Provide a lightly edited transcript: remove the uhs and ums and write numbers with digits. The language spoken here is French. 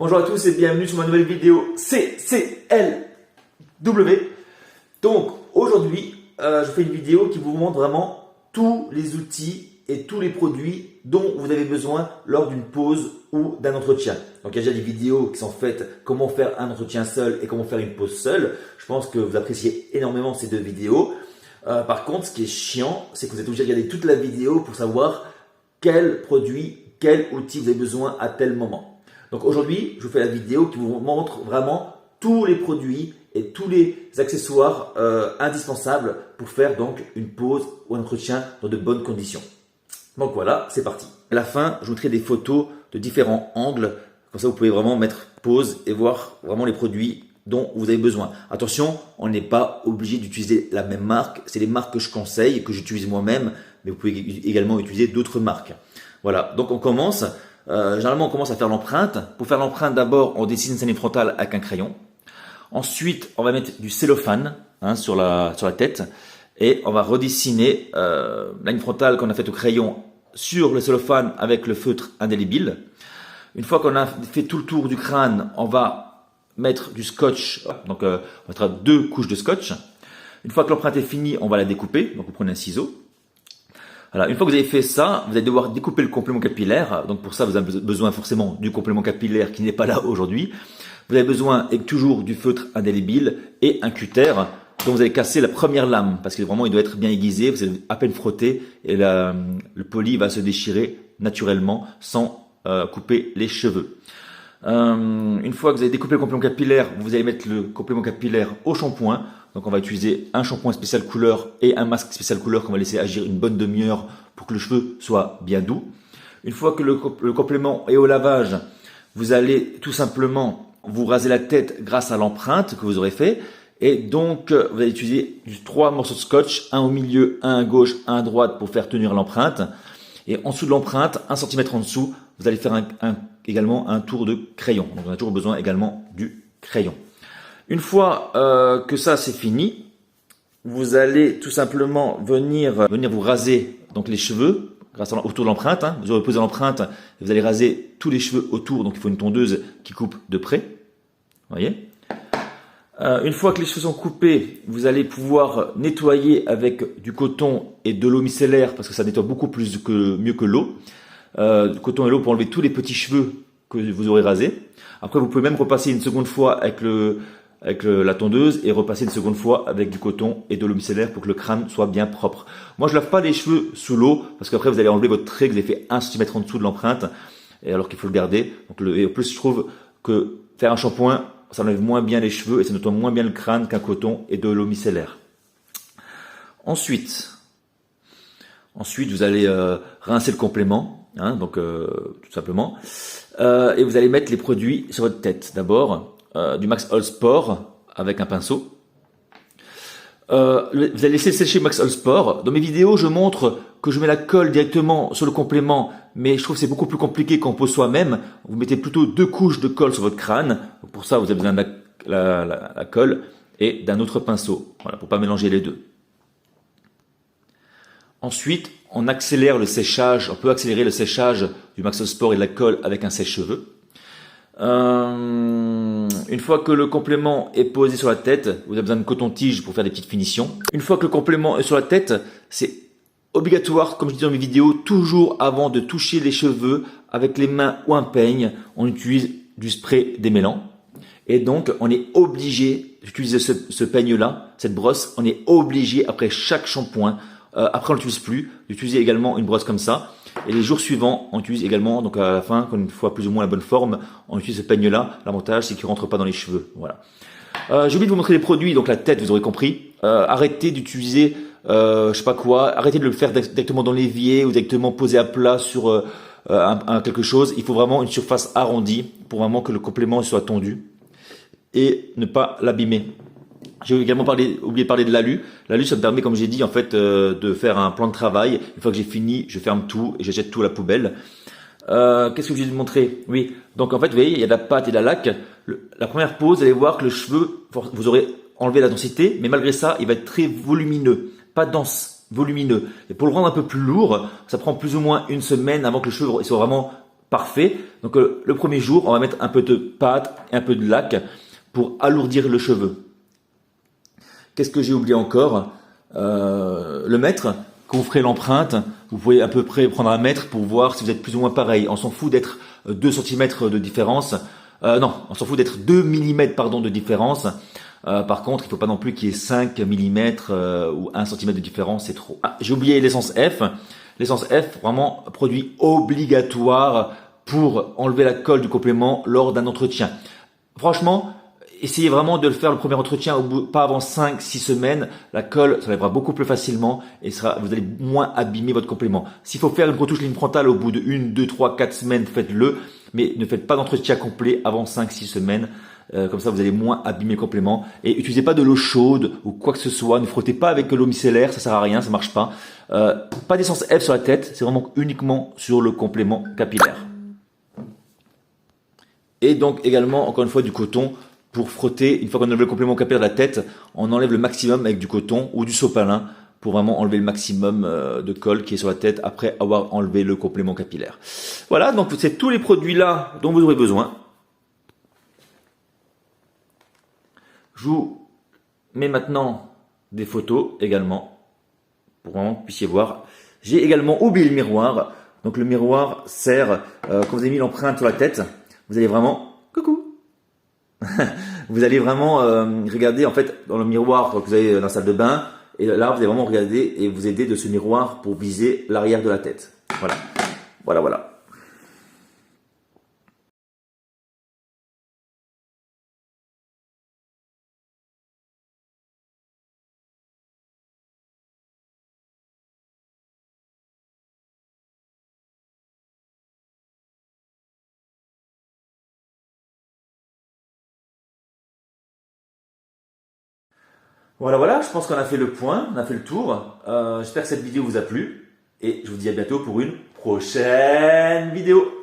Bonjour à tous et bienvenue sur ma nouvelle vidéo CCLW. Donc aujourd'hui, je fais une vidéo qui vous montre vraiment tous les outils et tous les produits dont vous avez besoin lors d'une pause ou d'un entretien. Donc il y a déjà des vidéos qui sont faites comment faire un entretien seul et comment faire une pause seule. Je pense que vous appréciez énormément ces deux vidéos. Par contre, ce qui est chiant, c'est que vous êtes obligé de regarder toute la vidéo pour savoir quel produit, quel outil vous avez besoin à tel moment. Donc aujourd'hui, je vous fais la vidéo qui vous montre vraiment tous les produits et tous les accessoires indispensables pour faire donc une pause ou un entretien dans de bonnes conditions. Donc voilà, c'est parti. À la fin, je vous mettrai des photos de différents angles. Comme ça, vous pouvez vraiment mettre pause et voir vraiment les produits dont vous avez besoin. Attention, on n'est pas obligé d'utiliser la même marque. C'est les marques que je conseille, que j'utilise moi-même, mais vous pouvez également utiliser d'autres marques. Voilà, donc on commence. Généralement, on commence à faire l'empreinte. Pour faire l'empreinte, d'abord, on dessine sa ligne frontale avec un crayon. Ensuite, on va mettre du cellophane sur la tête et on va redessiner la ligne frontale qu'on a faite au crayon sur le cellophane avec le feutre indélébile. Une fois qu'on a fait tout le tour du crâne, on va mettre du scotch. Donc, on mettra 2 couches de scotch. Une fois que l'empreinte est finie, on va la découper. Donc, vous prenez un ciseau. Voilà, une fois que vous avez fait ça, vous allez devoir découper le complément capillaire. Donc pour ça, vous avez besoin forcément du complément capillaire qui n'est pas là aujourd'hui. Vous avez besoin toujours du feutre indélébile et un cutter dont vous allez casser la première lame parce que vraiment il doit être bien aiguisé. Vous allez à peine frotter et le poli va se déchirer naturellement sans couper les cheveux. Une fois que vous avez découpé le complément capillaire, vous allez mettre le complément capillaire au shampoing. Donc on va utiliser un shampoing spécial couleur et un masque spécial couleur qu'on va laisser agir une bonne demi-heure pour que le cheveu soit bien doux. Une fois que le complément est au lavage, vous allez tout simplement vous raser la tête grâce à l'empreinte que vous aurez fait. Et donc vous allez utiliser 3 morceaux de scotch, un au milieu, un à gauche, un à droite pour faire tenir l'empreinte. Et en dessous de l'empreinte, 1 cm en dessous, vous allez faire également un tour de crayon. Donc on a toujours besoin également du crayon. Une fois que ça c'est fini, vous allez tout simplement venir vous raser donc les cheveux autour de l'empreinte. Vous aurez posé l'empreinte et vous allez raser tous les cheveux autour. Donc il faut une tondeuse qui coupe de près. Vous voyez. Une fois que les cheveux sont coupés, vous allez pouvoir nettoyer avec du coton et de l'eau micellaire parce que ça nettoie beaucoup mieux que l'eau. Du coton et l'eau pour enlever tous les petits cheveux que vous aurez rasés. Après, vous pouvez même repasser une seconde fois avec la tondeuse et repasser une seconde fois avec du coton et de l'eau micellaire pour que le crâne soit bien propre. Moi, je lave pas les cheveux sous l'eau parce qu'après, vous allez enlever votre trait que vous avez fait 1 cm en dessous de l'empreinte et alors qu'il faut le garder. Donc, et en plus, je trouve que faire un shampoing, ça enlève moins bien les cheveux et ça nettoie moins bien le crâne qu'un coton et de l'eau micellaire. Ensuite, vous allez rincer le complément, tout simplement, et vous allez mettre les produits sur votre tête. D'abord, du Max All Sport avec un pinceau. Vous allez laisser sécher Max All Sport. Dans mes vidéos, je montre que je mets la colle directement sur le complément, mais je trouve que c'est beaucoup plus compliqué qu'on pose soi-même. Vous mettez plutôt 2 couches de colle sur votre crâne. Pour ça, vous avez besoin de la colle et d'un autre pinceau. Voilà, pour pas mélanger les deux. Ensuite, on accélère le séchage. On peut accélérer le séchage du Max All Sport et de la colle avec un sèche-cheveux. Une fois que le complément est posé sur la tête, vous avez besoin de coton-tige pour faire des petites finitions. Une fois que le complément est sur la tête, c'est obligatoire, comme je dis dans mes vidéos, toujours avant de toucher les cheveux avec les mains ou un peigne, on utilise du spray démêlant. Et donc, on est obligé d'utiliser ce peigne-là, cette brosse, on est obligé après chaque shampoing, après on l'utilise plus, d'utiliser également une brosse comme ça. Et les jours suivants, on utilise également, donc à la fin, quand une fois plus ou moins la bonne forme, on utilise ce peigne-là. L'avantage, c'est qu'il rentre pas dans les cheveux. Voilà. J'ai oublié de vous montrer les produits, donc la tête, vous aurez compris. Arrêtez d'utiliser, je sais pas quoi, arrêtez de le faire directement dans l'évier ou directement posé à plat sur quelque chose. Il faut vraiment une surface arrondie pour vraiment que le complément soit tondu et ne pas l'abîmer. J'ai également oublié de parler de l'alu. L'alu, ça me permet, comme j'ai dit, en fait, de faire un plan de travail. Une fois que j'ai fini, je ferme tout et je jette tout à la poubelle. Qu'est-ce que je vais vous montrer? Oui. Donc, en fait, vous voyez, il y a de la pâte et de la laque. La première pose, vous allez voir que le cheveu, vous aurez enlevé la densité, mais malgré ça, il va être très volumineux. Pas dense, volumineux. Et pour le rendre un peu plus lourd, ça prend plus ou moins 1 semaine avant que le cheveu soit vraiment parfait. Donc le premier jour, on va mettre un peu de pâte et un peu de lac pour alourdir le cheveu. Qu'est-ce que j'ai oublié encore? Le mètre. Quand vous ferez l'empreinte, vous pouvez à peu près prendre un mètre pour voir si vous êtes plus ou moins pareil. On s'en fout d'être 2 cm de différence. Non, on s'en fout d'être 2 mm pardon, de différence. Par contre, il ne faut pas non plus qu'il y ait 5 mm ou 1 cm de différence, c'est trop. Ah, j'ai oublié l'essence F. L'essence F, vraiment produit obligatoire pour enlever la colle du complément lors d'un entretien. Franchement, essayez vraiment de le faire le premier entretien pas avant 5-6 semaines. La colle s'enlèvera beaucoup plus facilement et vous allez moins abîmer votre complément. S'il faut faire une retouche ligne frontale au bout de 1, 2, 3, 4 semaines, faites-le. Mais ne faites pas d'entretien complet avant 5-6 semaines. Comme ça, vous allez moins abîmer le complément. Et utilisez pas de l'eau chaude ou quoi que ce soit. Ne frottez pas avec l'eau micellaire, ça sert à rien, ça marche pas. Pas d'essence F sur la tête, c'est vraiment uniquement sur le complément capillaire. Et donc également, encore une fois, du coton pour frotter. Une fois qu'on enlève le complément capillaire de la tête, on enlève le maximum avec du coton ou du sopalin pour vraiment enlever le maximum de colle qui est sur la tête après avoir enlevé le complément capillaire. Voilà, donc c'est tous les produits là dont vous aurez besoin. Je vous mets maintenant des photos également pour vraiment que vous puissiez voir. J'ai également oublié le miroir. Donc le miroir sert, quand vous avez mis l'empreinte sur la tête, vous allez vraiment, coucou, vous allez vraiment regarder en fait dans le miroir quand vous allez dans la salle de bain. Et là, vous allez vraiment regarder et vous aider de ce miroir pour viser l'arrière de la tête. Voilà, voilà, voilà. Voilà, voilà, je pense qu'on a fait le point, on a fait le tour. J'espère que cette vidéo vous a plu et je vous dis à bientôt pour une prochaine vidéo.